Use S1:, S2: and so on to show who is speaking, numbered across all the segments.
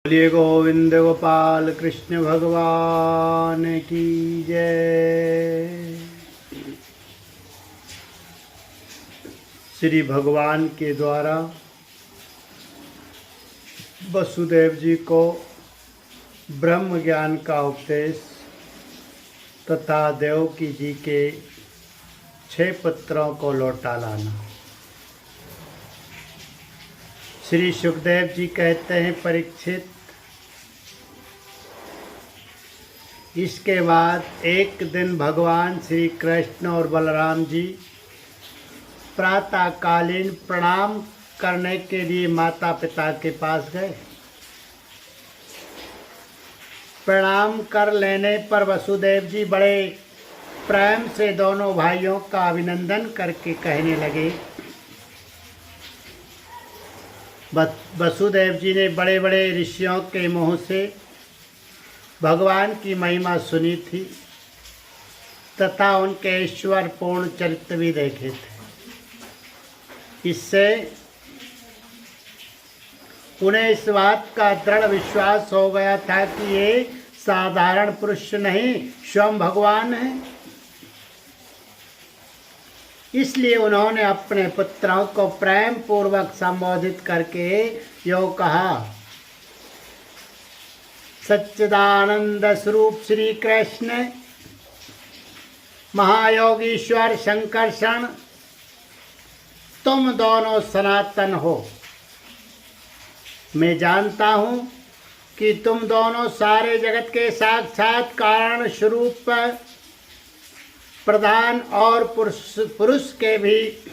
S1: बोलिए गोविंद गोपाल कृष्ण भगवान की जय। श्री भगवान के द्वारा वसुदेव जी को ब्रह्म ज्ञान का उपदेश तथा देवकी जी के 6 पुत्रों को लौटा लाना। श्री सुखदेव जी कहते हैं, परीक्षित, इसके बाद एक दिन भगवान श्री कृष्ण और बलराम जी प्रातःकालीन प्रणाम करने के लिए माता पिता के पास गए। प्रणाम कर लेने पर वसुदेव जी बड़े प्रेम से दोनों भाइयों का अभिनंदन करके कहने लगे। वसुदेव जी ने बड़े बड़े ऋषियों के मुँह से भगवान की महिमा सुनी थी तथा उनके ईश्वर पूर्ण चरित्र भी देखे थे। इससे उन्हें इस बात का दृढ़ विश्वास हो गया था कि ये साधारण पुरुष नहीं, स्वयं भगवान है। इसलिए उन्होंने अपने पुत्रों को प्रेम पूर्वक संबोधित करके यो कहा, सच्चिदानंद स्वरूप श्री कृष्ण, महायोगीश्वर शंकरषण, तुम दोनों सनातन हो। मैं जानता हूँ कि तुम दोनों सारे जगत के साक्षात कारण स्वरूप प्रधान और पुरुष के भी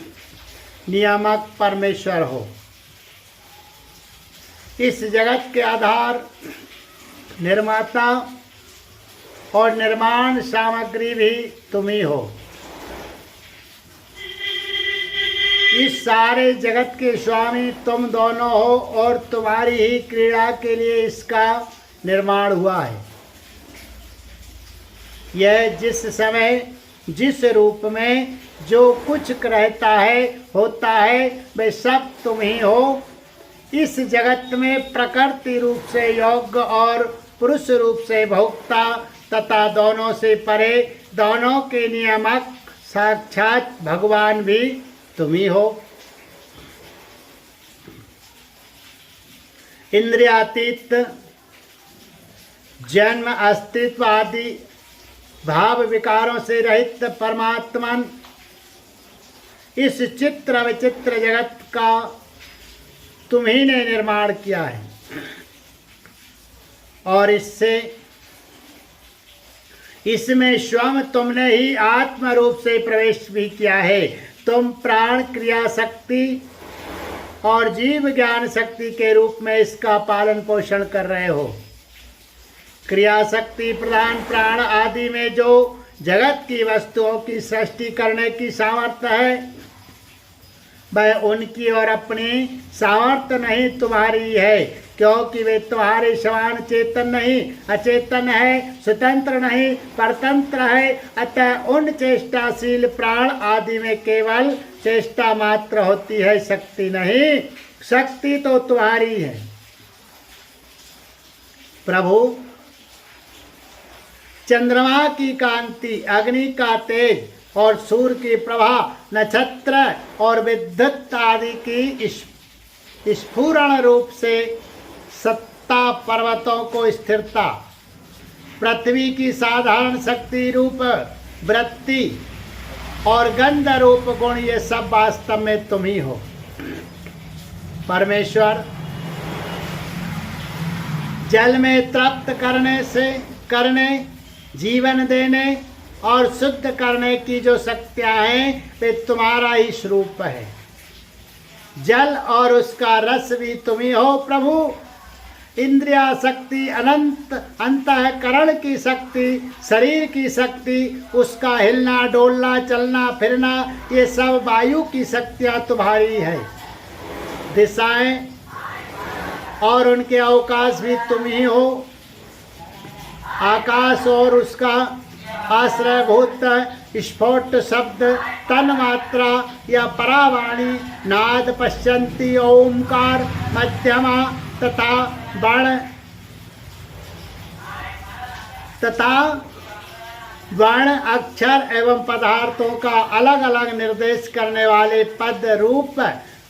S1: नियामक परमेश्वर हो। इस जगत के आधार, निर्माता और निर्माण सामग्री भी तुम ही हो। इस सारे जगत के स्वामी तुम दोनों हो और तुम्हारी ही क्रीड़ा के लिए इसका निर्माण हुआ है। यह जिस समय जिस रूप में जो कुछ रहता है होता है वे सब तुम ही हो। इस जगत में प्रकृति रूप से योग्य और पुरुष रूप से भोक्ता तथा दोनों से परे दोनों के नियामक साक्षात भगवान भी तुम ही हो। इंद्रियातीत, जन्म, अस्तित्व आदि भाव विकारों से रहित परमात्मन इस चित्र विचित्र जगत का तुम ही ने निर्माण किया है और इसमें स्वयं तुमने ही आत्म रूप से प्रवेश भी किया है। तुम प्राण, क्रिया शक्ति और जीव ज्ञान शक्ति के रूप में इसका पालन पोषण कर रहे हो। क्रिया शक्ति प्रधान प्राण आदि में जो जगत की वस्तुओं की सृष्टि करने की सामर्थ्य है वह उनकी और अपनी सामर्थ्य नहीं, तुम्हारी है, क्योंकि वे तुम्हारे समान चेतन नहीं, अचेतन है, स्वतंत्र नहीं, परतंत्र है। अतः उन चेष्टाशील प्राण आदि में केवल चेष्टा मात्र होती है, शक्ति नहीं। शक्ति तो तुम्हारी है। प्रभु, चंद्रमा की कांति, अग्नि का तेज और सूर्य की प्रभा, नक्षत्र और विद्युत आदि की स्फुरण रूप से सत्ता, पर्वतों को स्थिरता, पृथ्वी की साधारण शक्ति रूप वृत्ति और गंध रूप गुण, ये सब वास्तव में तुम ही हो। परमेश्वर, जल में तृप्त करने, जीवन देने और शुद्ध करने की जो शक्तियां हैं वे तुम्हारा ही स्वरूप है। जल और उसका रस भी तुम ही हो प्रभु। इंद्रिया शक्ति, अनंत अंतःकरण की शक्ति, शरीर की शक्ति, उसका हिलना डोलना चलना फिरना, ये सब वायु की शक्तियां तुम्हारी है। दिशाएं और उनके अवकाश भी तुम ही हो। आकाश और उसका आश्रयभूत स्फोट शब्द, तन मात्रा या परावाणी, नाद, पश्यंती, ओंकार, मध्यमा तथा वर्ण तथा वर्ण, अक्षर एवं पदार्थों का अलग अलग निर्देश करने वाले पद, रूप,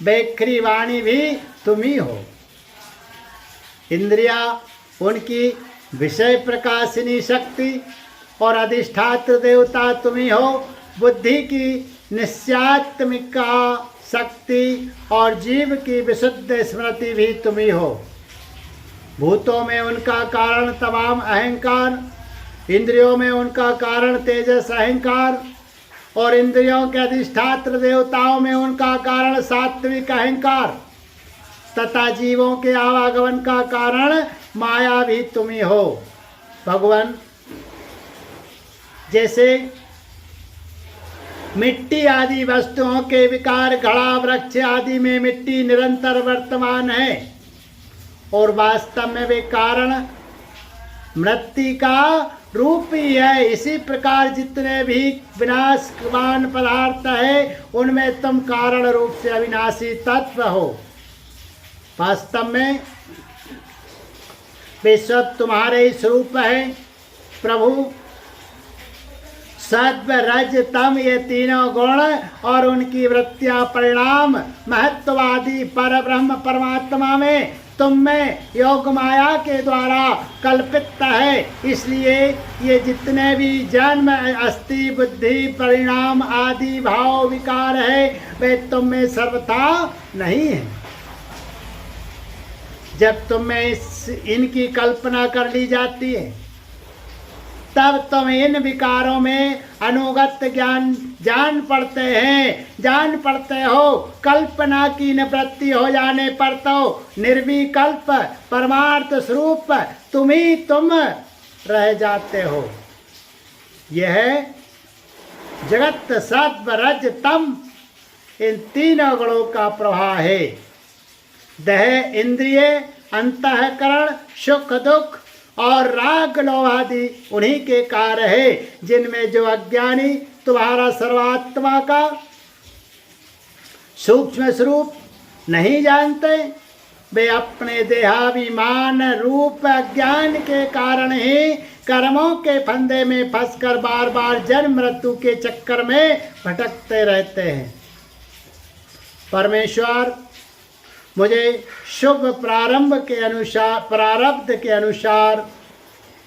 S1: बेखरी वाणी भी तुम ही हो। इंद्रिया, उनकी विषय प्रकाशिनी शक्ति और अधिष्ठात्र देवता तुम ही हो। बुद्धि की निश्चयात्मिका शक्ति और जीव की विशुद्ध स्मृति भी तुम ही हो। भूतों में उनका कारण तमाम अहंकार, इंद्रियों में उनका कारण तेजस अहंकार और इंद्रियों के अधिष्ठात्र देवताओं में उनका कारण सात्विक अहंकार तथा जीवों के आवागमन का कारण माया भी तुम ही हो। भगवान, जैसे मिट्टी आदि वस्तुओं के विकार, घड़ा, वृक्ष आदि में मिट्टी निरंतर वर्तमान है और वास्तव में वे कारण मृत्यु का रूप ही है, इसी प्रकार जितने भी विनाशवान पदार्थ है उनमें तुम कारण रूप से अविनाशी तत्व हो। वास्तव में वे सब तुम्हारे ही स्वरूप है। प्रभु, सत्व, रज, तम, ये तीनों गुण और उनकी वृत्तियां परिणाम महत्ववादी पर ब्रह्म परमात्मा में तुम में योग माया के द्वारा कल्पित है। इसलिए ये जितने भी जन्म, अस्थि, बुद्धि, परिणाम आदि भाव विकार है वे तुम में सर्वथा नहीं है। जब तुम में इनकी कल्पना कर ली जाती है तब तुम इन विकारों में अनुगत ज्ञान जान पड़ते हो। कल्पना की निवृत्ति हो जाने पर तो निर्विकल्प परमार्थ स्वरूप तुम ही तुम रह जाते हो। यह जगत सत्व, रज, तम इन तीनों गुणों का प्रभाव है। देह, इंद्रिय, अंतःकरण, सुख दुख और राग लोभ आदि उन्हीं के कार्य है, जिनमें जो अज्ञानी तुम्हारा सर्वात्मा का सूक्ष्म स्वरूप नहीं जानते, वे अपने देहाभिमान रूप अज्ञान के कारण ही कर्मों के फंदे में फंसकर बार बार जन्म मृत्यु के चक्कर में भटकते रहते हैं। परमेश्वर मुझे शुभ प्रारब्ध के अनुसार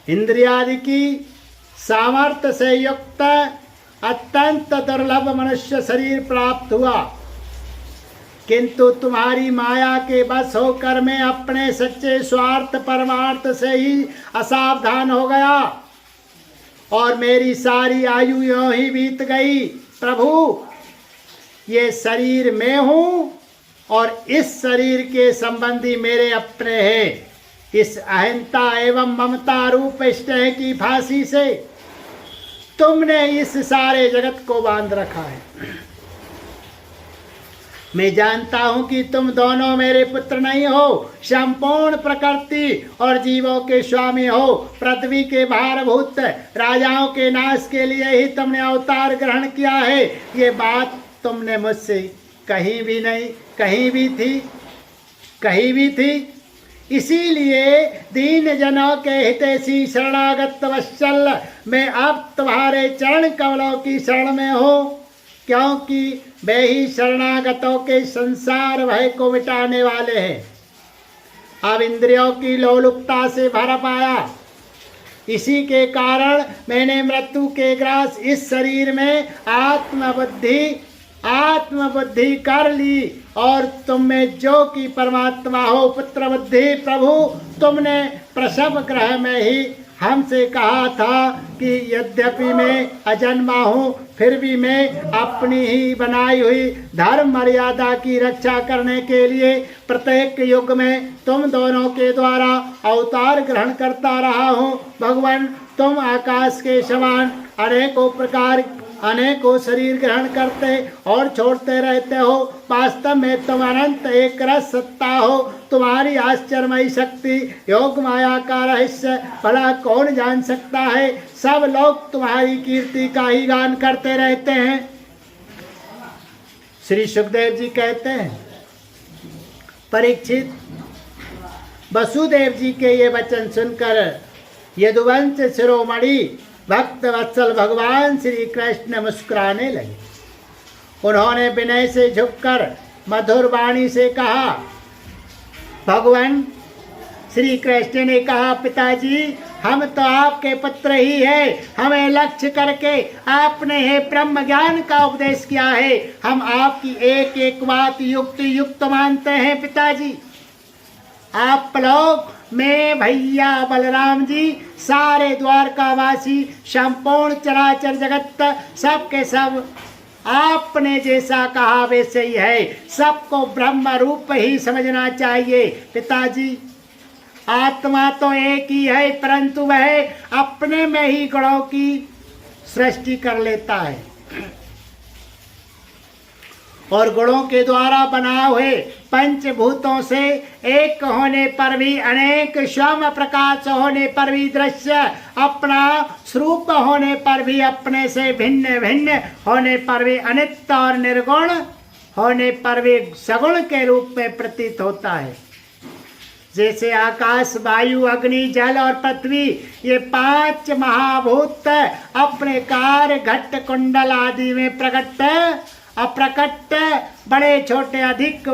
S1: इंद्रियादि की सामर्थ्य से युक्त अत्यंत दुर्लभ मनुष्य शरीर प्राप्त हुआ, किंतु तुम्हारी माया के बस होकर मैं अपने सच्चे स्वार्थ परमार्थ से ही असावधान हो गया और मेरी सारी आयु यूं ही बीत गई। प्रभु, ये शरीर मैं हूँ और इस शरीर के संबंधी मेरे अपने हैं। इस अहंता एवं ममता रूप स्नेह की फांसी से तुमने इस सारे जगत को बांध रखा है। मैं जानता हूं कि तुम दोनों मेरे पुत्र नहीं हो, संपूर्ण प्रकृति और जीवों के स्वामी हो। पृथ्वी के भारभूत राजाओं के नाश के लिए ही तुमने अवतार ग्रहण किया है। ये बात तुमने मुझसे कहीं भी थी। इसीलिए दीन जनों के हितैषी शरणागत वत्सल मैं अब तुम्हारे चरण कमलों की शरण में हूँ, क्योंकि वे ही शरणागतों के संसार भय को मिटाने वाले हैं। अब इंद्रियों की लोलुपता से भर पाया, इसी के कारण मैंने मृत्यु के ग्रास इस शरीर में आत्मबुद्धि कर ली और तुम में जो कि परमात्मा हो पुत्र बुद्धि। प्रभु, तुमने प्रसव गृह में ही हमसे कहा था कि यद्यपि मैं अजन्मा हूँ फिर भी मैं अपनी ही बनाई हुई धर्म मर्यादा की रक्षा करने के लिए प्रत्येक युग में तुम दोनों के द्वारा अवतार ग्रहण करता रहा हूँ। भगवान, तुम आकाश के समान अनेकों शरीर ग्रहण करते और छोड़ते रहते हो। वास्तव में तुम अनंत एक रस सत्ता हो। तुम्हारी आश्चर्यमयी शक्ति योग माया का रहस्य भला कौन जान सकता है। सब लोग तुम्हारी कीर्ति का ही गान करते रहते हैं। श्री सुखदेव जी कहते हैं, परीक्षित, वसुदेव जी के ये वचन सुनकर यदुवंश शिरोमणि भक्त वत्सल भगवान श्री कृष्ण मुस्कुराने लगे। उन्होंने विनय से झुककर मधुर वाणी से कहा, भगवान श्री कृष्ण ने कहा, पिताजी हम तो आपके पुत्र ही हैं। हमें लक्ष्य करके आपने हे ब्रह्म ज्ञान का उपदेश किया है। हम आपकी एक एक बात युक्त मानते हैं पिताजी। आप लोग, मैं, भैया बलराम जी, सारे द्वारकावासी, संपूर्ण चराचर जगत सब के सब आपने जैसा कहा वैसे ही है। सबको ब्रह्म रूप ही समझना चाहिए पिताजी। आत्मा तो एक ही है, परंतु वह अपने में ही गुणों की सृष्टि कर लेता है और गुणों के द्वारा बना हुए पंचभूतों से एक होने पर भी, अनेक स्वयं प्रकाश होने पर भी दृश्य, अपना स्वरूप होने पर भी, अपने से भिन्न भिन्न होने पर भी, अनित्य और निर्गुण होने पर भी सगुण के रूप में प्रतीत होता है। जैसे आकाश, वायु, अग्नि, जल और पृथ्वी, ये पांच महाभूत अपने कार्य घट कुंडल आदि में प्रकट अप्रकट, बड़े छोटे, अधिक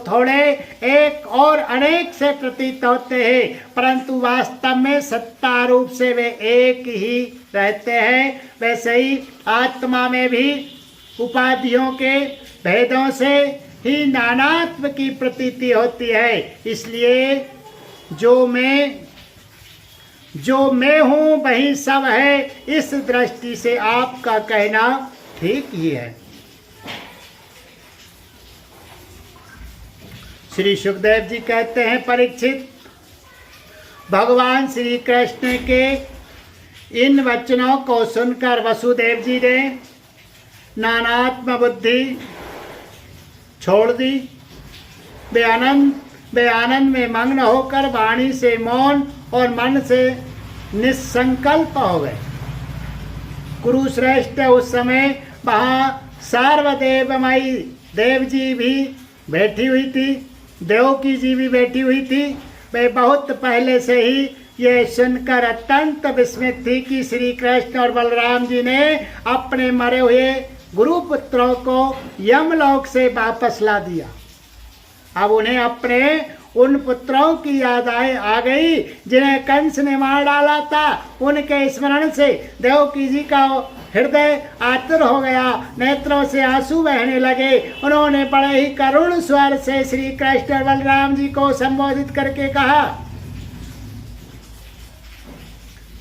S1: थोड़े, एक और अनेक से प्रतीत होते हैं, परंतु वास्तव में सत्ता रूप से वे एक ही रहते हैं। वैसे ही आत्मा में भी उपाधियों के भेदों से ही नानात्व की प्रतीति होती है। इसलिए जो मैं हूँ वही सब है। इस दृष्टि से आपका कहना ठीक ही है। श्री सुखदेव जी कहते हैं, परीक्षित, भगवान श्री कृष्ण के इन वचनों को सुनकर वसुदेव जी ने नानात्म बुद्धि छोड़ दी। वे आनंद में मग्न होकर वाणी से मौन और मन से निसंकल्प हो गए। कुरुश्रेष्ठ उस समय वहाँ सार्वदेवमयी देव जी भी बैठी हुई थी, देवकी जी भी बैठी हुई थी। वे बहुत पहले से ही ये सुनकर अत्यंत विस्मित थी कि श्री कृष्ण और बलराम जी ने अपने मरे हुए गुरुपुत्रों को यमलोक से वापस ला दिया। अब उन्हें अपने उन पुत्रों की याद आ गई जिन्हें कंस ने मार डाला था। उनके स्मरण से देवकी जी का हृदय आतुर हो गया, नेत्रों से आंसू बहने लगे। उन्होंने बड़े ही करुण स्वर से श्री कृष्ण और बलराम जी को संबोधित करके कहा,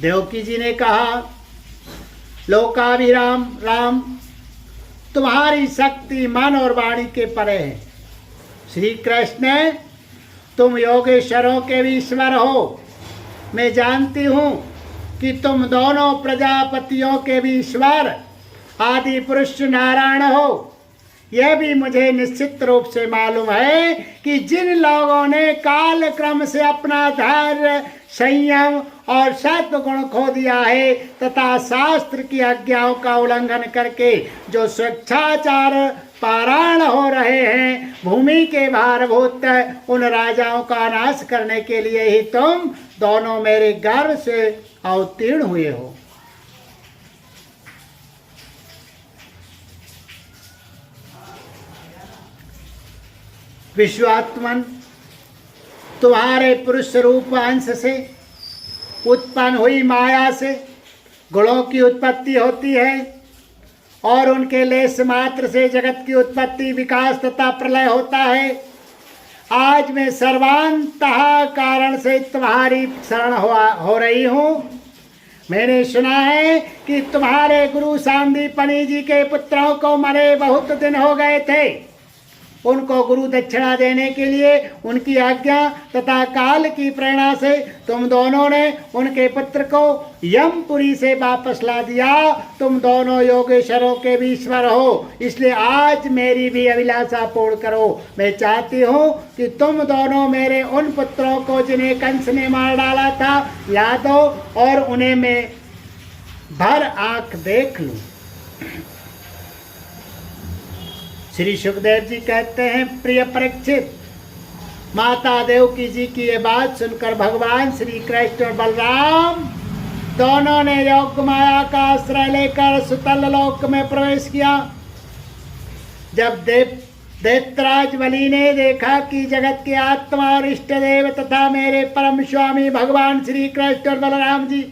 S1: देवकी जी ने कहा, लोकाभिराम राम, तुम्हारी शक्ति मन और वाणी के परे है। श्री कृष्ण, तुम योगेश्वरों के भी ईश्वर हो। मैं जानती हूँ कि तुम दोनों प्रजापतियों के भी ईश्वर आदि पुरुष नारायण हो। यह भी मुझे निश्चित रूप से मालूम है कि जिन लोगों ने काल क्रम से अपना धैर्य, संयम और सत्गुण खो दिया है तथा शास्त्र की आज्ञाओं का उल्लंघन करके जो स्वेच्छाचार पारायण हो रहे हैं, भूमि के भारभूत उन राजाओं का नाश करने के लिए ही तुम दोनों मेरे गर्भ से अवतीर्ण हुए हो। विश्वात्मन, तुम्हारे पुरुष रूप अंश से उत्पन्न हुई माया से गुणों की उत्पत्ति होती है और उनके लेस मात्र से जगत की उत्पत्ति, विकास तथा प्रलय होता है। आज मैं सर्वांतः कारण से तुम्हारी शरण हो रही हूँ। मैंने सुना है कि तुम्हारे गुरु सांदीपनि जी के पुत्रों को मरे बहुत दिन हो गए थे। उनको गुरु दक्षिणा देने के लिए उनकी आज्ञा तथा काल की प्रेरणा से तुम दोनों ने उनके पुत्र को यमपुरी से वापस ला दिया। तुम दोनों योगेश्वरों के भी ईश्वर हो, इसलिए आज मेरी भी अभिलाषा पूर्ण करो। मैं चाहती हूँ कि तुम दोनों मेरे उन पुत्रों को जिन्हें कंस ने मार डाला था ला दो और उन्हें मैं भर आंख देख लूं। श्री सुखदेव जी कहते हैं, प्रिय परीक्षित, माता देवकी जी की ये बात सुनकर भगवान श्री कृष्ण और बलराम दोनों ने योग माया का आश्रय लेकर सुतल लोक में प्रवेश किया। जब दैत्यराज बलि ने देखा कि जगत के आत्मा और इष्ट देव तथा मेरे परम स्वामी भगवान श्री कृष्ण और बलराम जी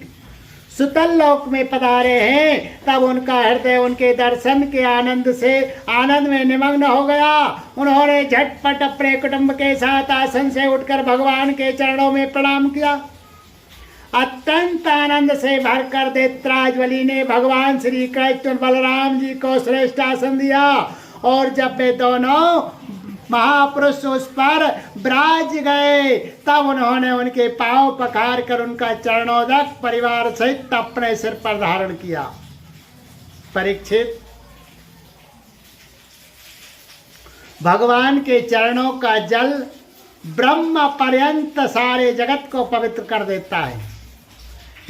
S1: सुतल लोक में पधारे हैं, तब उनका हृदय उनके दर्शन के आनंद में निमग्न हो गया। उन्होंने झटपट अपने कुटुंब के साथ आसन से उठकर भगवान के चरणों में प्रणाम किया। अत्यंत आनंद से भरकर दैत्यराज बलि ने भगवान श्री कृष्ण बलराम जी को श्रेष्ठ आसन दिया, और जब वे दोनों महापुरुष उस पर विराज गए, तब उन्होंने उनके पांव पखार कर उनका चरणोदक परिवार सहित अपने सिर पर धारण किया। परीक्षित, भगवान के चरणों का जल ब्रह्म पर्यंत सारे जगत को पवित्र कर देता है।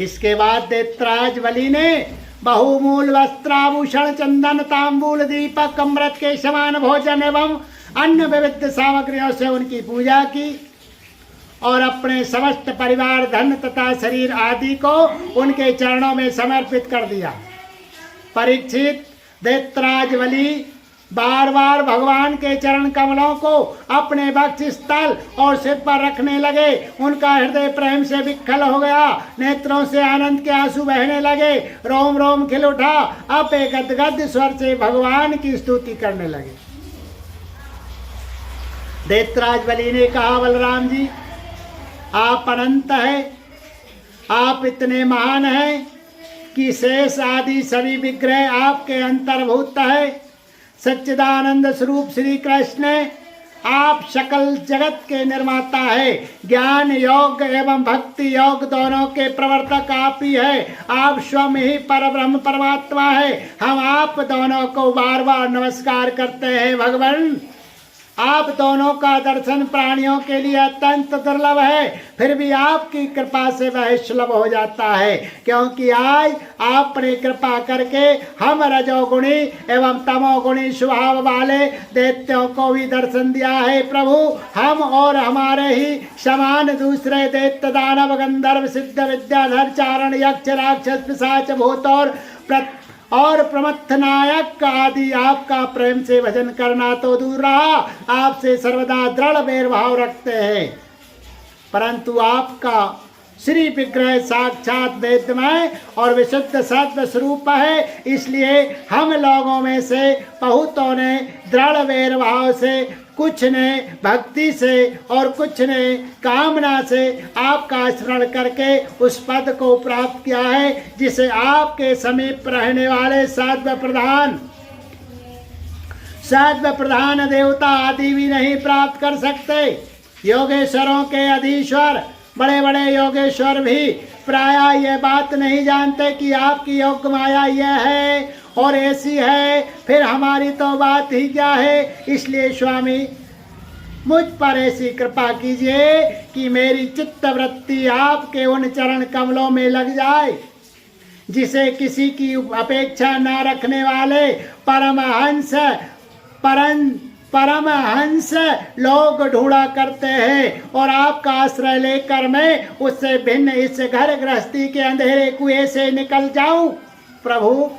S1: इसके बाद दैत्यराज बलि ने बहुमूल वस्त्राभूषण चंदन तांबूल दीपक अमृत के समान भोजन एवं अन्य विविध सामग्रियों से उनकी पूजा की, और अपने समस्त परिवार धन तथा शरीर आदि को उनके चरणों में समर्पित कर दिया। परीक्षित, दैत्यराज बलि बार बार भगवान के चरण कमलों को अपने वक्ष स्थल और सिर पर रखने लगे। उनका हृदय प्रेम से विकल हो गया, नेत्रों से आनंद के आंसू बहने लगे, रोम रोम खिल उठा। अब वे गदगद स्वर से भगवान की स्तुति करने लगे। दैत्यराज बलि ने कहा, बलराम जी, आप अनंत है, आप इतने महान हैं कि शेष आदि सभी विग्रह आपके अंतर्भूत है। सच्चिदानंद स्वरूप श्री कृष्ण, आप सकल जगत के निर्माता है। ज्ञान योग एवं भक्ति योग दोनों के प्रवर्तक आप ही है। आप स्वयं ही परब्रह्म परमात्मा है। हम आप दोनों को बार बार नमस्कार करते हैं। भगवान, आप दोनों का दर्शन प्राणियों के लिए अत्यंत दुर्लभ है, फिर भी आपकी कृपा से वह सुलभ हो जाता है, क्योंकि आज आपने कृपा करके हम रजोगुणी एवं तमोगुणी स्वभाव वाले दैत्यों को भी दर्शन दिया है। प्रभु, हम और हमारे ही समान दूसरे दैत्य दानव गंधर्व सिद्ध विद्याधर चारण यक्ष राक्षस पिशाच भूत और प्रमथ नायक आदि आपका प्रेम से भजन करना तो दूर रहा, आपसे सर्वदा दृढ़ भेदभाव रखते हैं, परंतु आपका श्री विग्रह साक्षात वेदमय और विशुद्ध सत्व स्वरूप है। इसलिए हम लोगों में से बहुतों ने दृढ़ भेदभाव से, कुछ ने भक्ति से और कुछ ने कामना से आपका स्मरण करके उस पद को प्राप्त किया है, जिसे आपके समीप रहने वाले साध्व प्रधान देवता आदि भी नहीं प्राप्त कर सकते। योगेश्वरों के अधीश्वर बड़े बड़े योगेश्वर भी प्राय यह बात नहीं जानते कि आपकी योग माया यह है और ऐसी है, फिर हमारी तो बात ही क्या है। इसलिए स्वामी, मुझ पर ऐसी कृपा कीजिए कि मेरी चित्त वृत्ति आपके उन चरण कमलों में लग जाए, जिसे किसी की अपेक्षा न रखने वाले परमहंस लोग ढूंढा करते हैं, और आपका आश्रय लेकर मैं उससे भिन्न इस घर गृहस्थी के अंधेरे कुएं से निकल जाऊं। प्रभु,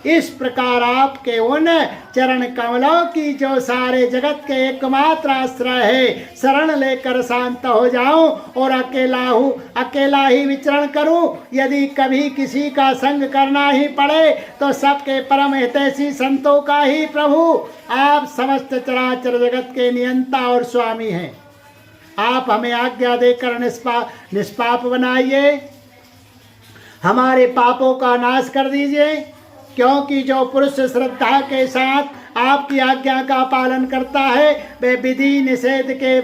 S1: इस प्रकार आपके उन चरण कमलों की जो सारे जगत के एकमात्र आश्रय है, शरण लेकर शांत हो जाऊं और अकेला ही विचरण करूं। यदि कभी किसी का संग करना ही पड़े तो सबके परम हितैषी संतों का ही। प्रभु, आप समस्त चराचर जगत के नियंता और स्वामी हैं। आप हमें आज्ञा देकर निष्पाप बनाइए, हमारे पापों का नाश कर दीजिए, क्योंकि जो पुरुष श्रद्धा के साथ आपकी आज्ञा का पालन करता है वह विधि निषेध के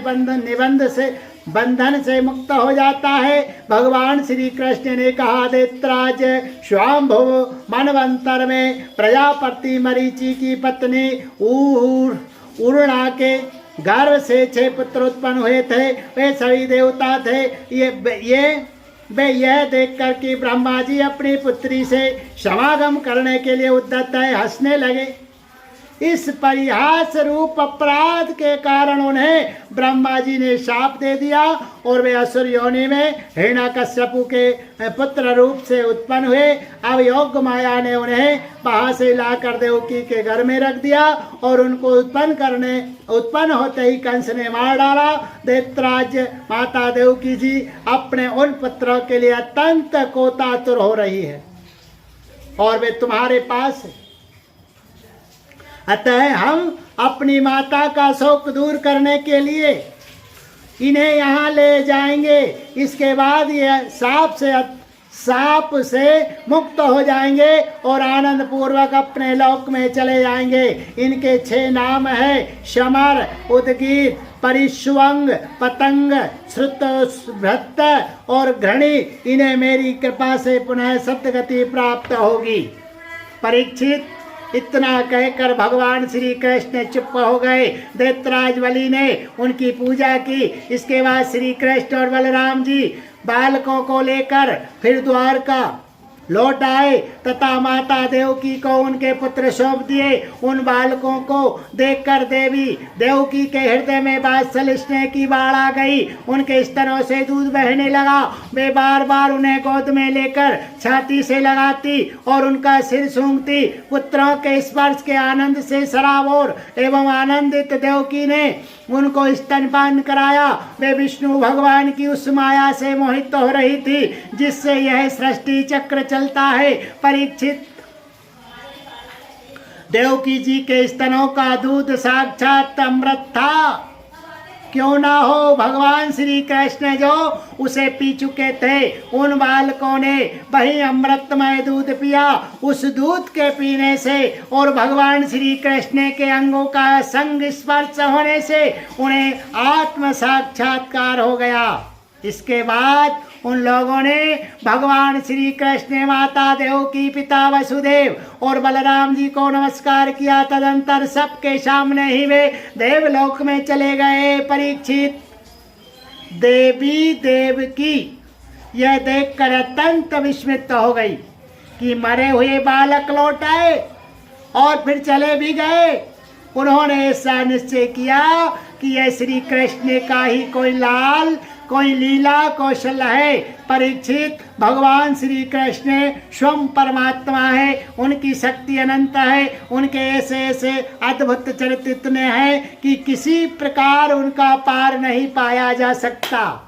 S1: बंधन से मुक्त हो जाता है। भगवान श्री कृष्ण ने कहा, दैत्यराज स्वाम्भु मनवंतर में प्रजापति मरीचि की पत्नी उर्णा के गर्भ से 6 पुत्र उत्पन्न हुए थे। वे सभी देवता थे। वे यह देखकर कि ब्रह्मा जी अपनी पुत्री से समागम करने के लिए उद्यत है, हंसने लगे। इस परिहास रूप अपराध के कारण उन्हें ब्रह्मा जी ने शाप दे दिया और वे असुर योनि में हिरण्यकश्यपु के पुत्र रूप से उत्पन्न हुए। अब योग माया ने उन्हें वहां से लाकर देवकी के घर में रख दिया और उनको उत्पन्न होते ही कंस ने मार डाला। दैत्यराज माता देवकी जी अपने उन पुत्रों के लिए अत्यंत कोतातुर हो रही है और वे तुम्हारे पास है। अतः हम अपनी माता का शोक दूर करने के लिए इन्हें यहाँ ले जाएंगे। इसके बाद ये साप से मुक्त हो जाएंगे और आनंद पूर्वक अपने लोक में चले जाएंगे। इनके 6 नाम है शमर, उद्गीत, परिश्वंग, पतंग, श्रुतभृत और घृणी। इन्हें मेरी कृपा से पुनः सद्गति प्राप्त होगी। परीक्षित, इतना कहकर भगवान श्री कृष्ण चुप हो गए। दैत्यराज बलि ने उनकी पूजा की। इसके बाद श्री कृष्ण और बलराम जी बालकों को लेकर फिर द्वारका लौट आए तथा माता देवकी को उनके पुत्र सौंप दिए। उन बालकों को देखकर देवी देवकी के हृदय में वात्सल्य स्नेह की बाढ़ आ गई। उनके स्तनों से दूध बहने लगा। वे बार बार उन्हें गोद में लेकर छाती से लगाती और उनका सिर सूंघती। पुत्रों के स्पर्श के आनंद से सराबोर एवं आनंदित देवकी ने उनको स्तनपान कराया। वे विष्णु भगवान की उस माया से मोहित हो रही थी जिससे यह सृष्टि चक्र चलता है। परीक्षित, देवकी जी के स्तनों का दूध साक्षात अमृत था। क्यों ना हो, भगवान श्री कृष्ण जो उसे पी चुके थे, उन बालकों ने वही अमृतमय दूध पिया। उस दूध के पीने से और भगवान श्री कृष्ण के अंगों का संग स्पर्श होने से उन्हें आत्म साक्षात्कार हो गया। इसके बाद उन लोगों ने भगवान श्री कृष्ण, माता देवकी, पिता वसुदेव और बलराम जी को नमस्कार किया। तदंतर सबके सामने ही वे देवलोक में चले गए। परीक्षित, देवी देवकी यह देखकर अत्यंत विस्मित हो गई कि मरे हुए बालक लौट आए और फिर चले भी गए। उन्होंने ऐसा निश्चय किया कि यह श्री कृष्ण का ही कोई लीला कौशल है। परीक्षित, भगवान श्री कृष्ण स्वयं परमात्मा है। उनकी शक्ति अनंत है। उनके ऐसे ऐसे अद्भुत चरित्र इतने हैं कि किसी प्रकार उनका पार नहीं पाया जा सकता।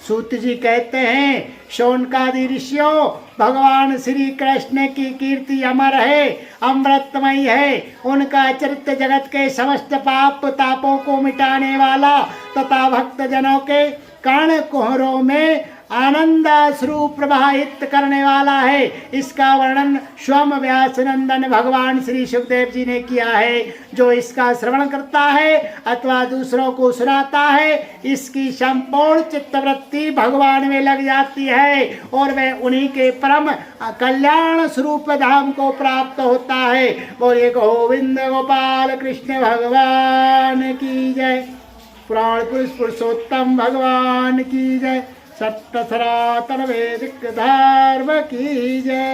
S1: सूत जी कहते हैं, शौनकादि ऋषियों, भगवान श्री कृष्ण की कीर्ति अमर है, अमृतमयी है। उनका चरित्र जगत के समस्त पाप तापों को मिटाने वाला तथा भक्त जनों के कर्ण कुहरों में आनंद अश्रु प्रवाहित करने वाला है। इसका वर्णन स्वयं व्यास नंदन भगवान श्री सुखदेव जी ने किया है। जो इसका श्रवण करता है अथवा दूसरों को सुनाता है, इसकी संपूर्ण चित्तवृत्ति भगवान में लग जाती है और वह उन्हीं के परम कल्याण स्वरूप धाम को प्राप्त होता है। बोलिए गोविंद गोपाल कृष्ण भगवान की जय। पुराण पुरुष पुरुषोत्तम भगवान की जय। सत्य सनातन वैदिक धर्म की जय।